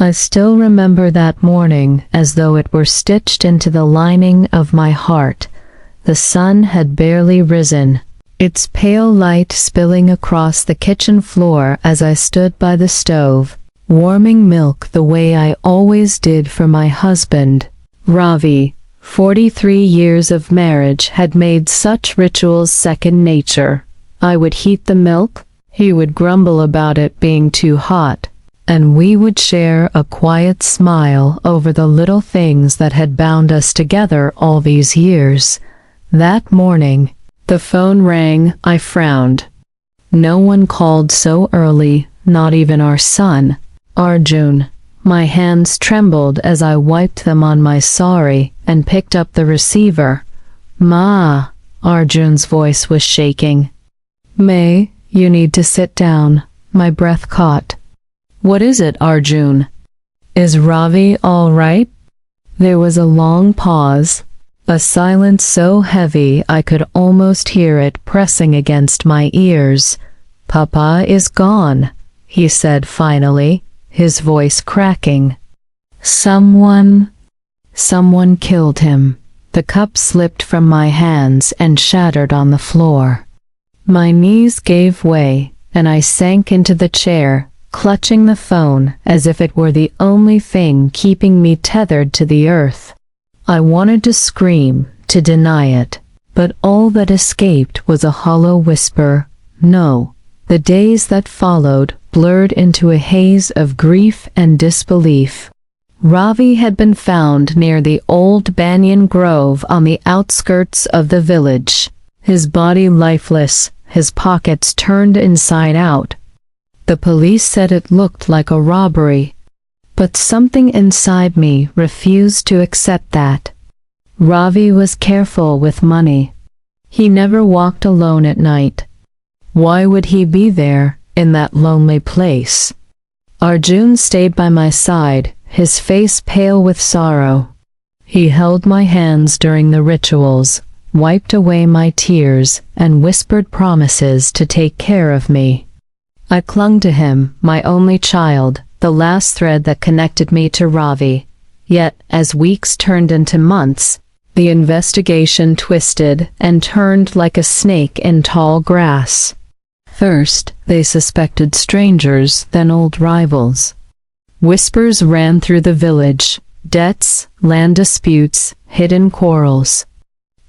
I still remember that morning as though it were stitched into the lining of my heart. The sun had barely risen, its pale light spilling across the kitchen floor as I stood by the stove, warming milk the way I always did for my husband. Ravi, 43 years of marriage, had made such rituals second nature. I would heat the milk, he would grumble about it being too hot, and we would share a quiet smile over the little things that had bound us together all these years. That morning, the phone rang. I frowned. No one called so early, not even our son, Arjun. My hands trembled as I wiped them on my sari and picked up the receiver. "Ma," Arjun's voice was shaking. "May, you need to sit down." My breath caught. "What is it, Arjun? Is Ravi all right?" There was a long pause, a silence so heavy I could almost hear it pressing against my ears. "Papa is gone," he said finally, his voice cracking. Someone killed him." The cup slipped from my hands and shattered on the floor. My knees gave way, and I sank into the chair, clutching the phone as if it were the only thing keeping me tethered to the earth. I wanted to scream, to deny it, but all that escaped was a hollow whisper, "No." The days that followed blurred into a haze of grief and disbelief. Ravi had been found near the old banyan grove on the outskirts of the village, his body lifeless, his pockets turned inside out. The police said it looked like a robbery, but something inside me refused to accept that. Ravi was careful with money. He never walked alone at night. Why would he be there, in that lonely place? Arjun stayed by my side, his face pale with sorrow. He held my hands during the rituals, wiped away my tears, and whispered promises to take care of me. I clung to him, my only child, the last thread that connected me to Ravi. Yet, as weeks turned into months, the investigation twisted and turned like a snake in tall grass. First, they suspected strangers, then old rivals. Whispers ran through the village: debts, land disputes, hidden quarrels.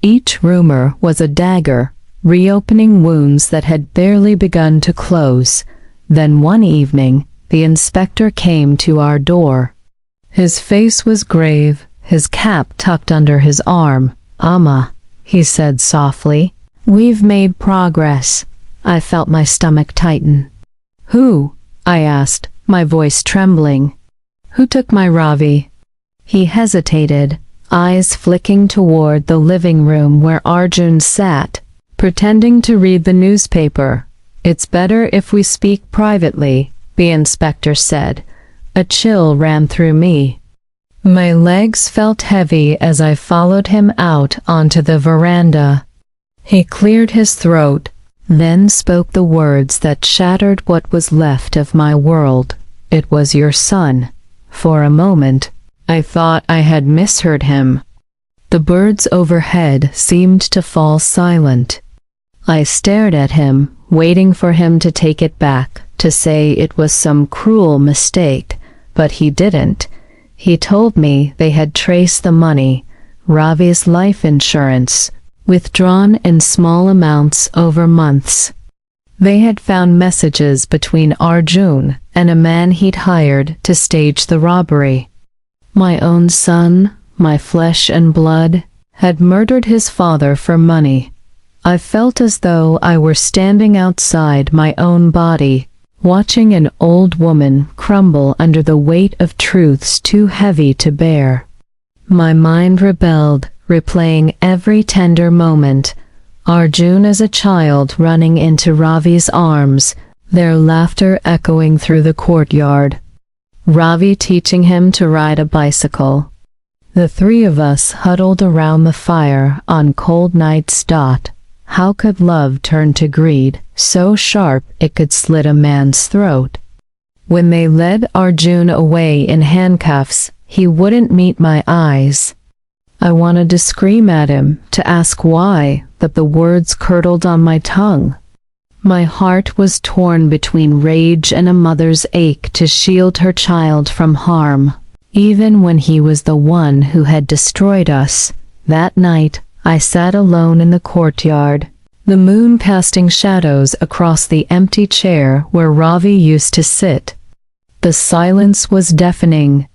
Each rumor was a dagger, reopening wounds that had barely begun to close. Then one evening, the inspector came to our door. His face was grave, his cap tucked under his arm. "Amma," he said softly, "we've made progress." I felt my stomach tighten. "Who?" I asked, my voice trembling. "Who took my Ravi?" He hesitated, eyes flicking toward the living room where Arjun sat, pretending to read the newspaper. "It's better if we speak privately," the inspector said. A chill ran through me. My legs felt heavy as I followed him out onto the veranda. He cleared his throat, then spoke the words that shattered what was left of my world. "It was your son." For a moment, I thought I had misheard him. The birds overhead seemed to fall silent. I stared at him, waiting for him to take it back, to say it was some cruel mistake, but he didn't. He told me they had traced the money, Ravi's life insurance, withdrawn in small amounts over months. They had found messages between Arjun and a man he'd hired to stage the robbery. My own son, my flesh and blood, had murdered his father for money. I felt as though I were standing outside my own body, watching an old woman crumble under the weight of truths too heavy to bear. My mind rebelled, replaying every tender moment. Arjun as a child running into Ravi's arms, their laughter echoing through the courtyard. Ravi teaching him to ride a bicycle. The three of us huddled around the fire on cold nights. How could love turn to greed, so sharp it could slit a man's throat? When they led Arjun away in handcuffs, he wouldn't meet my eyes. I wanted to scream at him, to ask why, but the words curdled on my tongue. My heart was torn between rage and a mother's ache to shield her child from harm. Even when he was the one who had destroyed us, that night I sat alone in the courtyard, the moon casting shadows across the empty chair where Ravi used to sit. The silence was deafening.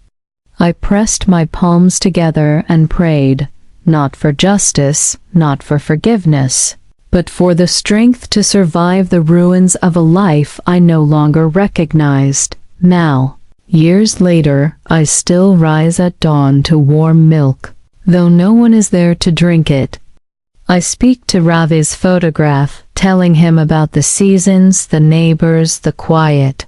I pressed my palms together and prayed, not for justice, not for forgiveness, but for the strength to survive the ruins of a life I no longer recognized. Now, years later, I still rise at dawn to warm milk, though no one is there to drink it. I speak to Ravi's photograph, telling him about the seasons, the neighbors, the quiet.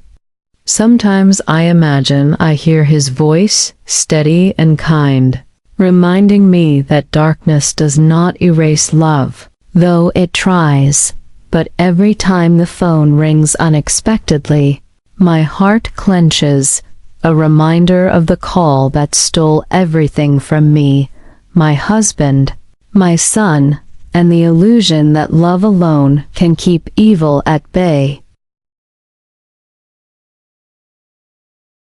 Sometimes I imagine I hear his voice, steady and kind, reminding me that darkness does not erase love, though it tries. But every time the phone rings unexpectedly, my heart clenches, a reminder of the call that stole everything from me, my husband, my son, and the illusion that love alone can keep evil at bay.